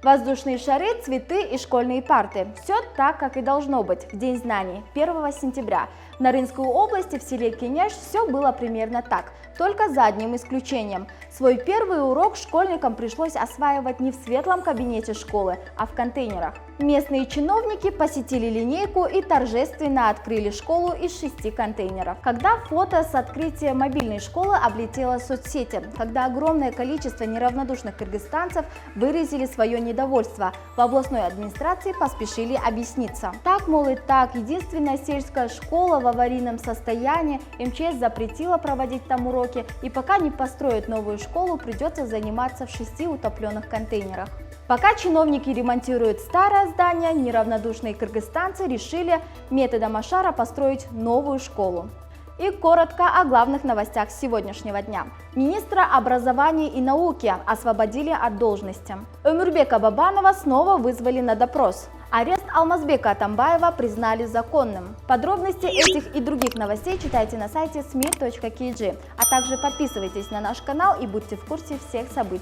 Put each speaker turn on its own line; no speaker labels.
Воздушные шары, цветы и школьные парты. Все так, как и должно быть в День знаний, 1 сентября. В Нарынской области, в селе Кенеш, все было примерно так, только за одним исключением. Свой первый урок школьникам пришлось осваивать не в светлом кабинете школы, а в контейнерах. Местные чиновники посетили линейку и торжественно открыли школу из 6 контейнеров. Когда фото с открытия мобильной школы облетело соцсети, когда огромное количество неравнодушных кыргызстанцев выразили свое недовольство, в областной администрации поспешили объясниться. Так, мол, и так, единственная сельская школа в аварийном состоянии, МЧС запретила проводить там уроки, и пока не построят новую школу, придется заниматься в 6 утопленных контейнерах. Пока чиновники ремонтируют старое здание, неравнодушные кыргызстанцы решили методом Ашара построить новую школу. И коротко о главных новостях сегодняшнего дня. Министра образования и науки освободили от должности. Өмурбека Бабанова снова вызвали на допрос. Арест Алмазбека Атамбаева признали законным. Подробности этих и других новостей читайте на сайте sme.kg, а также подписывайтесь на наш канал и будьте в курсе всех событий.